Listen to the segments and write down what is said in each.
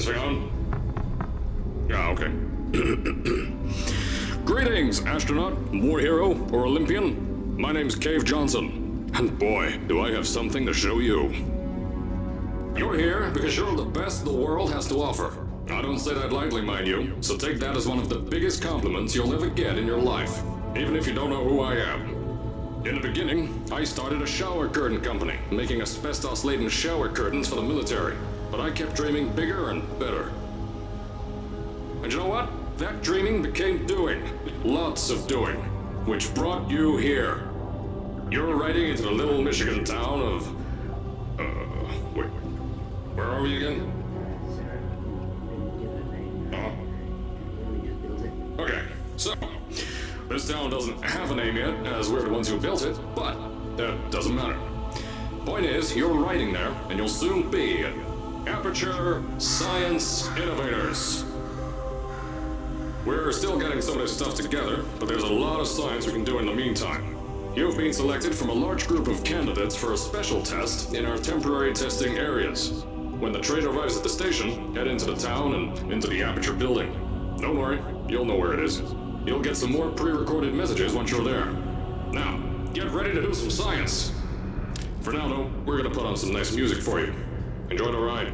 this thing on? Yeah, okay. Greetings, astronaut, war hero, or Olympian. My name's Cave Johnson, and boy, do I have something to show you. You're here because you're the best the world has to offer. I don't say that lightly, mind you, so take that as one of the biggest compliments you'll ever get in your life, even if you don't know who I am. In the beginning, I started a shower curtain company, making asbestos-laden shower curtains for the military, but I kept dreaming bigger and better. And you know what? That dreaming became doing. Lots of doing. Which brought you here. You're riding into the little Michigan town of... wait. Where are we again? Okay, so... this town doesn't have a name yet, as we're the ones who built it, but that doesn't matter. Point is, you're riding there, and you'll soon be at Aperture Science Innovators. We're still getting some of this stuff together, but there's a lot of science we can do in the meantime. You've been selected from a large group of candidates for a special test in our temporary testing areas. When the train arrives at the station, head into the town and into the Aperture building. Don't worry, you'll know where it is. You'll get some more pre-recorded messages once you're there. Now, get ready to do some science. For now, though, we're gonna put on some nice music for you. Enjoy the ride.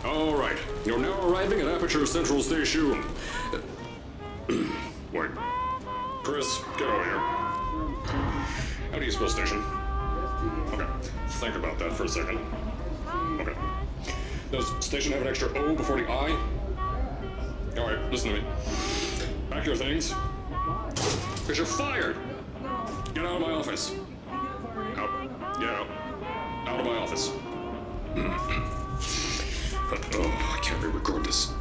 All right, you're now arriving at Aperture Central Station. Wait. Chris, get over here. How do you spell station? Okay, think about that for a second. Okay. Does station have an extra O before the I? All right, listen to me. Pack your things. Because you're fired. Get out of my office. Out. Get out. Out of my office. Oh, I can't re-record this.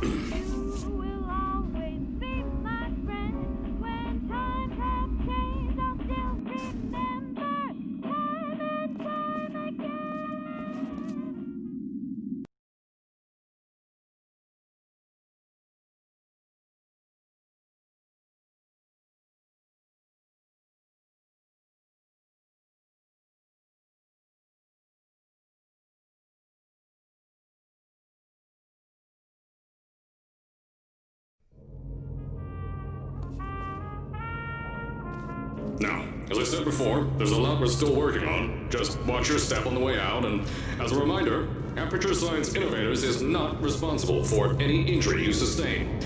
Now, as I said before, there's a lot we're still working on. Just watch your step on the way out, and as a reminder, Aperture Science Innovators is not responsible for any injury you sustain,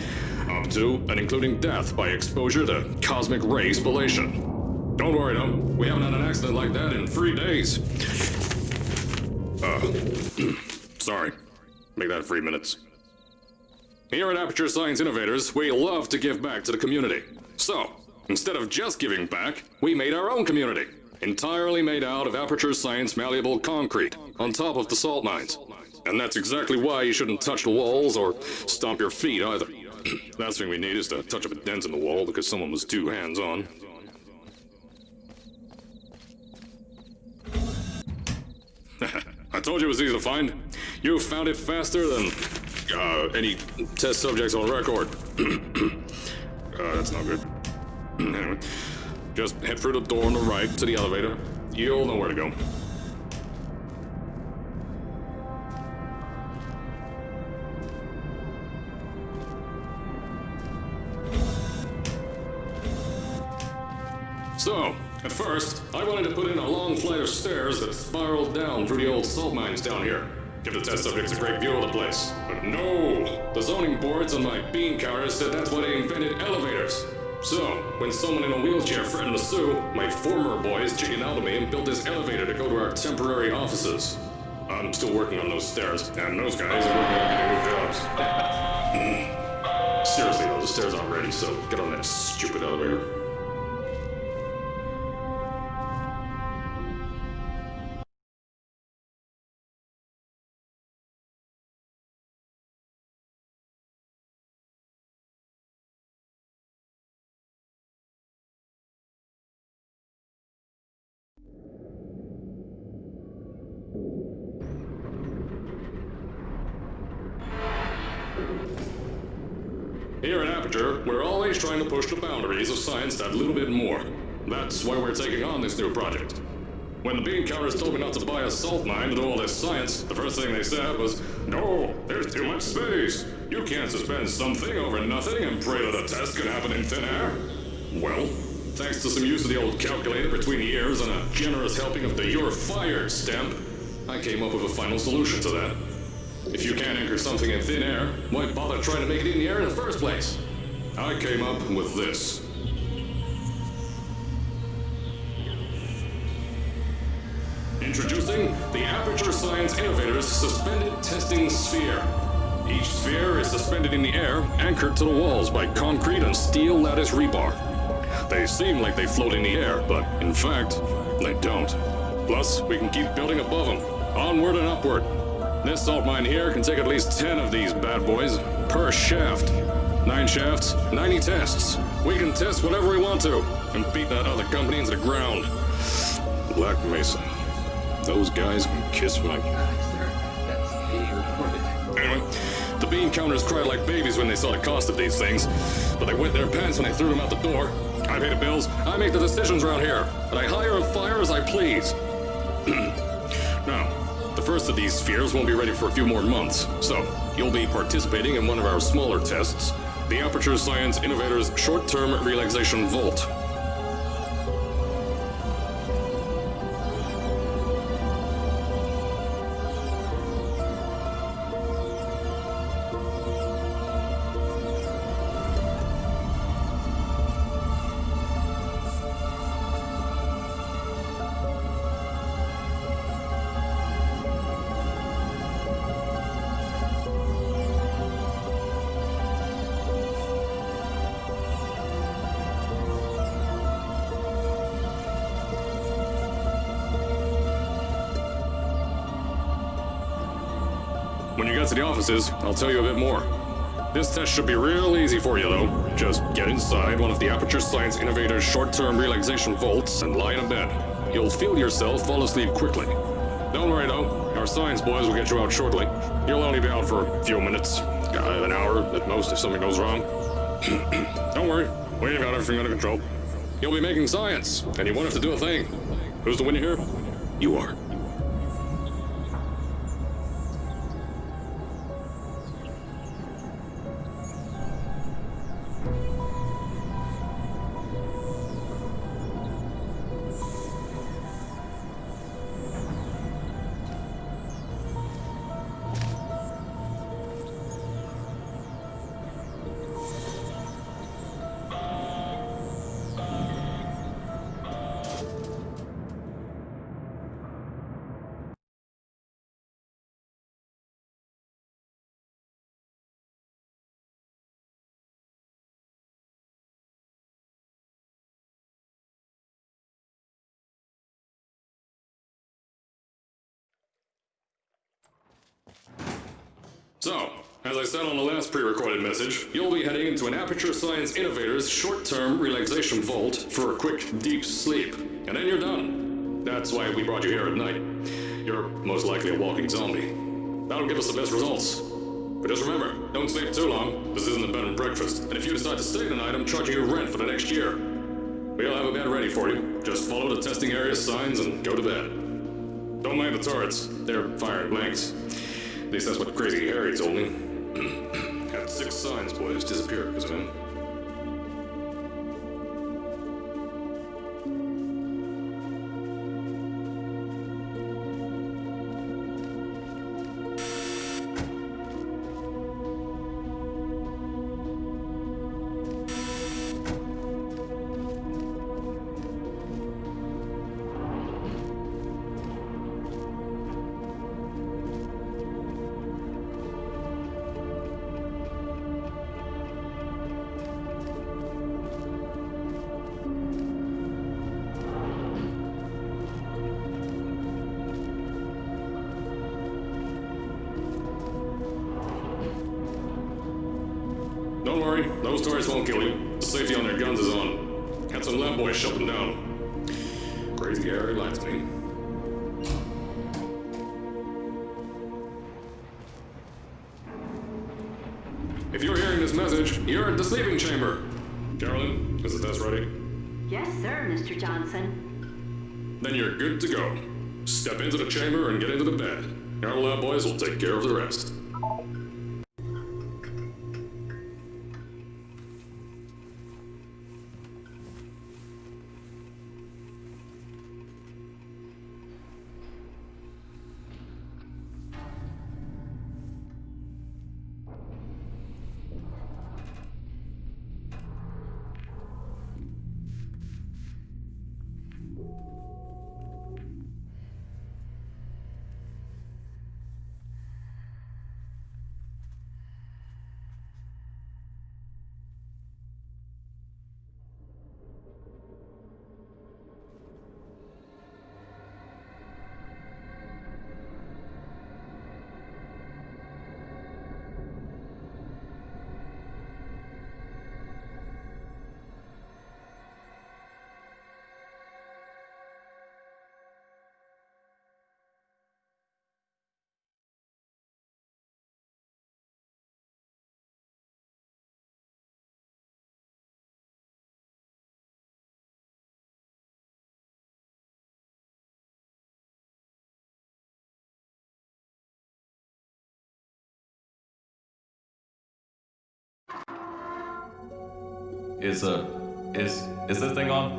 up to and including death by exposure to cosmic ray spallation. Don't worry though, we haven't had an accident like that in 3 days. Sorry. Make that 3 minutes. Here at Aperture Science Innovators, we love to give back to the community. So, instead of just giving back, we made our own community, entirely made out of Aperture Science malleable concrete, on top of the salt mines. And that's exactly why you shouldn't touch the walls or stomp your feet either. Last thing we need is to touch up a dent in the wall because someone was too hands-on. I told you it was easy to find. You found it faster than any test subjects on record. That's not good. Anyway, just head through the door on the right to the elevator. You'll know where to go. So, at first, I wanted to put in a long flight of stairs that spiraled down through the old salt mines down here. Give the test subjects a great view of the place. But no! The zoning boards on my bean counters said that's why they invented elevators. So, when someone in a wheelchair threatened to sue, my former boys chickened out of me and built this elevator to go to our temporary offices. I'm still working on those stairs, and those guys are working on getting new jobs. Seriously though, the stairs aren't ready, so get on that stupid elevator. Here at Aperture, we're always trying to push the boundaries of science that little bit more. That's why we're taking on this new project. When the bean counters told me not to buy a salt mine to do all this science, the first thing they said was, "No, there's too much space. You can't suspend something over nothing and pray that a test can happen in thin air." Well, thanks to some use of the old calculator between the ears and a generous helping of the "you're fired" stamp, I came up with a final solution to that. If you can't anchor something in thin air, why bother trying to make it in the air in the first place? I came up with this. Introducing the Aperture Science Innovators Suspended Testing Sphere. Each sphere is suspended in the air, anchored to the walls by concrete and steel lattice rebar. They seem like they float in the air, but in fact, they don't. Plus, we can keep building above them, onward and upward. This salt mine here can take at least 10 of these bad boys per shaft. 9 shafts, 90 tests. We can test whatever we want to and beat that other company into the ground. Black Mesa. Those guys can kiss my... Anyway, the bean counters cried like babies when they saw the cost of these things, but they wet their pants when they threw them out the door. I pay the bills, I make the decisions around here, and I hire and fire as I please. Now, the first of these spheres won't be ready for a few more months, so you'll be participating in one of our smaller tests, the Aperture Science Innovators Short-Term Relaxation Vault. When you get to the offices, I'll tell you a bit more. This test should be real easy for you, though. Just get inside one of the Aperture Science Innovators short-term relaxation vaults and lie in a bed. You'll feel yourself fall asleep quickly. Don't worry, though. Our science boys will get you out shortly. You'll only be out for a few minutes. An hour at most if something goes wrong. Don't worry. We've got everything under control. You'll be making science, and you won't have to do a thing. Who's the winner here? You are. So, as I said on the last pre-recorded message, you'll be heading into an Aperture Science Innovators short-term relaxation vault for a quick, deep sleep. And then you're done. That's why we brought you here at night. You're most likely a walking zombie. That'll give us the best results. But just remember, don't sleep too long. This isn't a bed and breakfast. And if you decide to stay tonight, I'm charging you rent for the next year. We'll have a bed ready for you. Just follow the testing area signs and go to bed. Don't mind the turrets. They're firing blanks. At least that's what Crazy Harry told me. Had 6 science boys disappear because of him. Don't worry, those turrets won't kill you. The safety on their guns is on. Had some lab boys shut them down. Crazy Harry lied to me. If you're hearing this message, you're at the sleeping chamber. Carolyn, is the test ready? Yes, sir, Mr. Johnson. Then you're good to go. Step into the chamber and get into the bed. Our lab boys will take care of the rest. Is this thing on?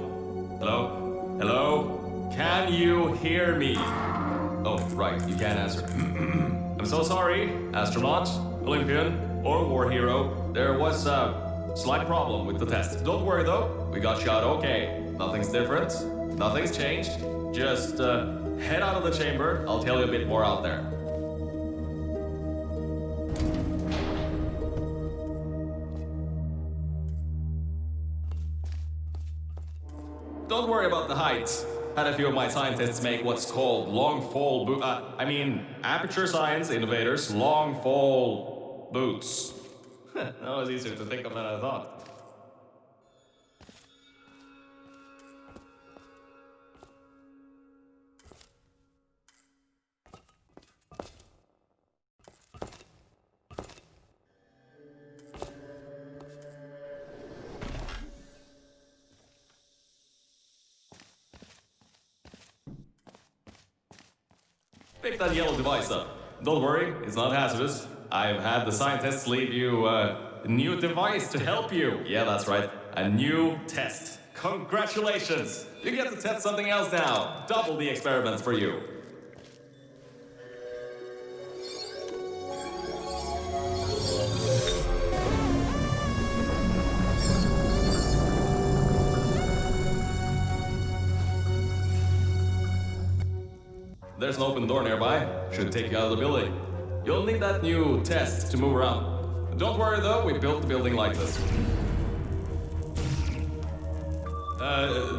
Hello? Hello? Can you hear me? Oh, right, you can't answer. I'm so sorry, astronaut, Olympian, or war hero. There was a slight problem with the test. Don't worry though, we got shot okay. Nothing's different, nothing's changed. Just head out of the chamber, I'll tell you a bit more out there. Don't worry about the height. Had a few of my scientists make what's called aperture science innovators long fall boots. That was easier to think of than I thought. Pick that yellow device up. Don't worry, it's not hazardous. I've had the scientists leave you a new device to help you. Yeah, that's right. A new test. Congratulations! You get to test something else now. Double the experiments for you. There's an open door nearby. Should take you out of the building. You'll need that new test to move around. Don't worry though, we built the building like this.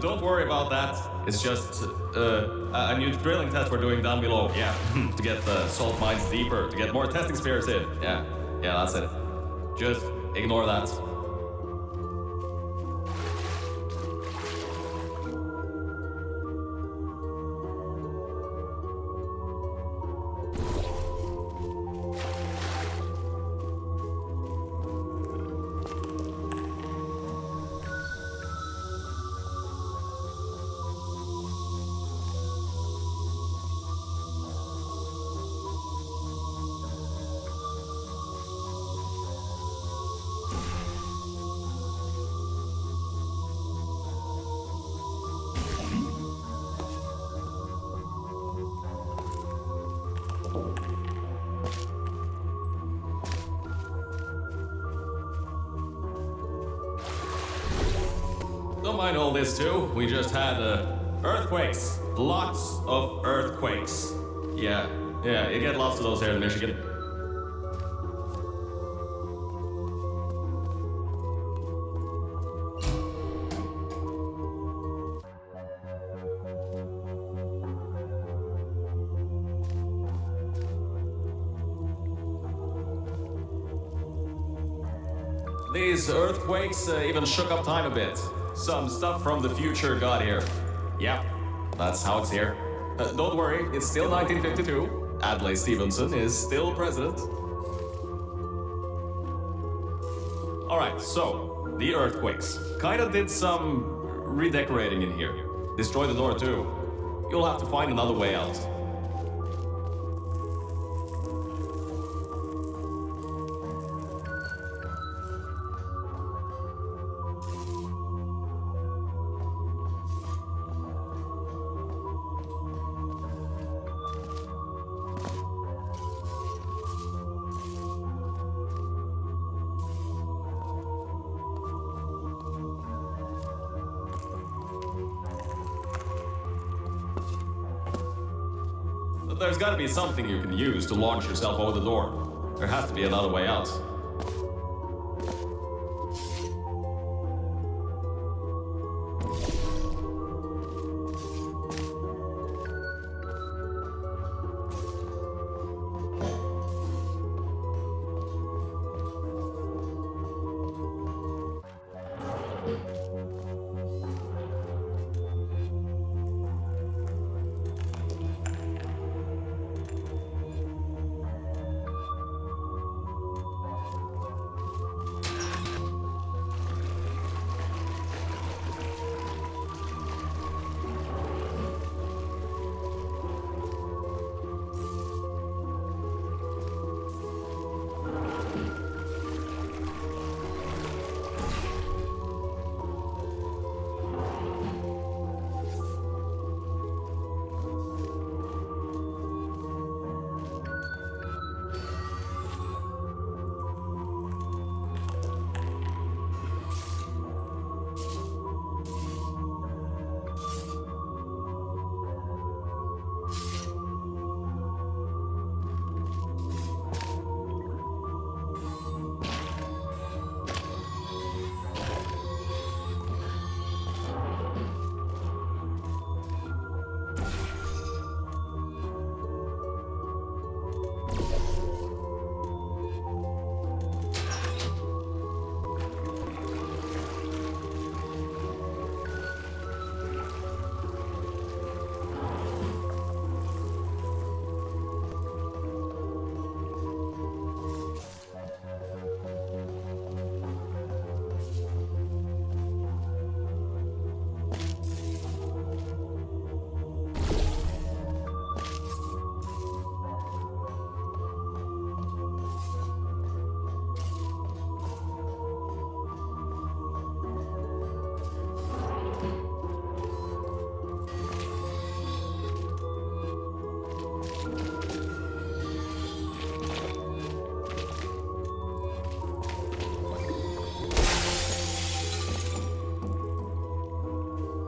Don't worry about that. It's just a new drilling test we're doing down below. Yeah, to get the salt mines deeper, to get more testing spheres in. Yeah, that's it. Just ignore that. Don't mind all this too. We just had earthquakes. Lots of earthquakes. Yeah, you get lots of those here in Michigan. These earthquakes even shook up time a bit. Some stuff from the future got here. Yeah, that's how it's here. Don't worry, it's still 1952. Adlai Stevenson is still president. Alright, so, the earthquakes. Kinda did some redecorating in here. Destroy the door too. You'll have to find another way out. There's gotta be something you can use to launch yourself over the door. There has to be another way out.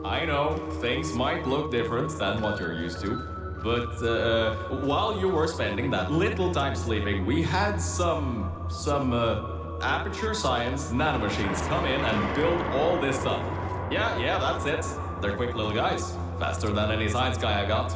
I know, things might look different than what you're used to, but while you were spending that little time sleeping, we had some Aperture Science nanomachines come in and build all this stuff. Yeah, that's it. They're quick little guys. Faster than any science guy I got.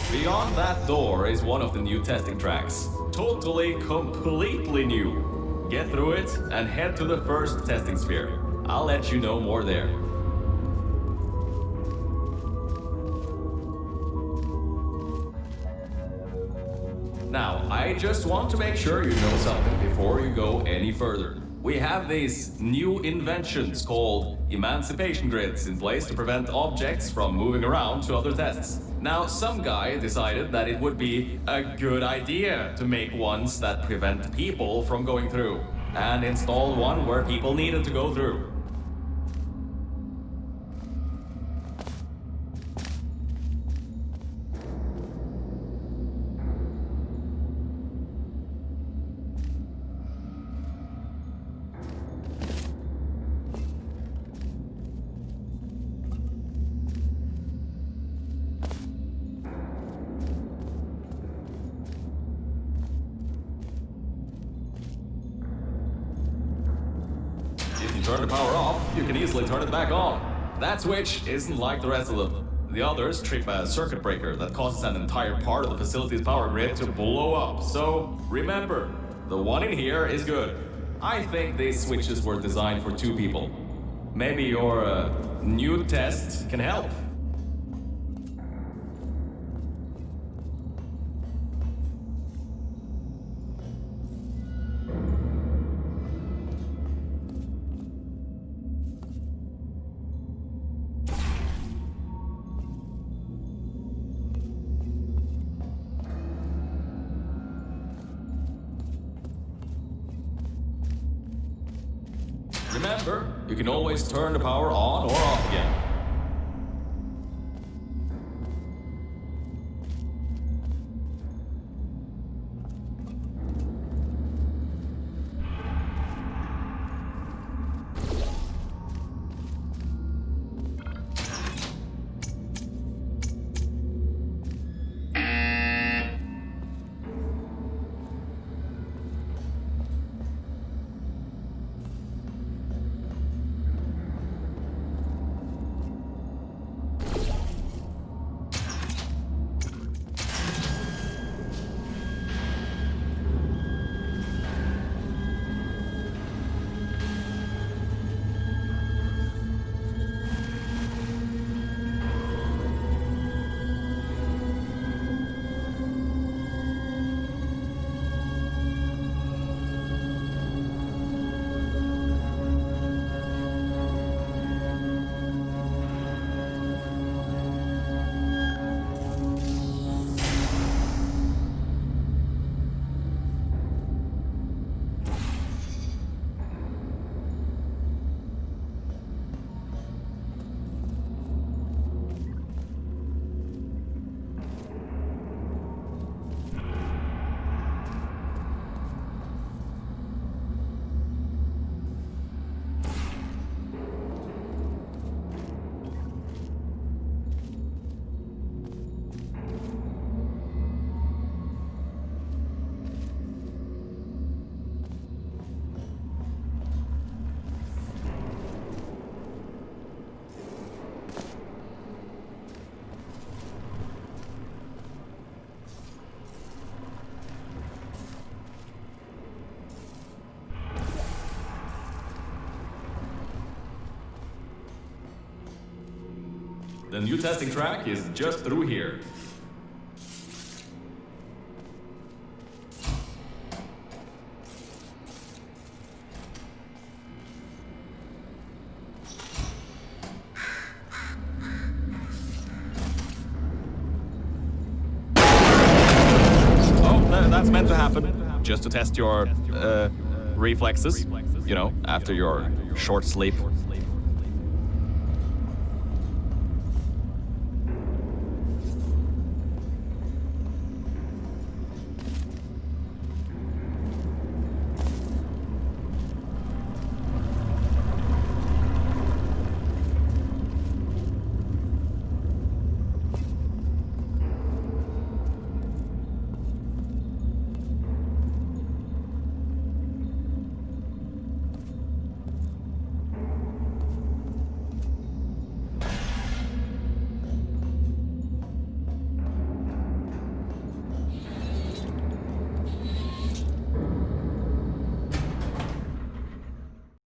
Beyond that door is one of the new testing tracks. Totally, completely new. Get through it and head to the first testing sphere. I'll let you know more there. Now, I just want to make sure you know something before you go any further. We have these new inventions called emancipation grids in place to prevent objects from moving around to other tests. Now, some guy decided that it would be a good idea to make ones that prevent people from going through, and installed one where people needed to go through. Turn the power off, you can easily turn it back on. That switch isn't like the rest of them. The others trip a circuit breaker that causes an entire part of the facility's power grid to blow up. So remember, the one in here is good. I think these switches were designed for 2 people. Maybe your new test can help. Remember, you can always turn the power on or off again. The new testing track is just through here. Oh, that's meant to happen. Just to test your reflexes, you know, after your short sleep.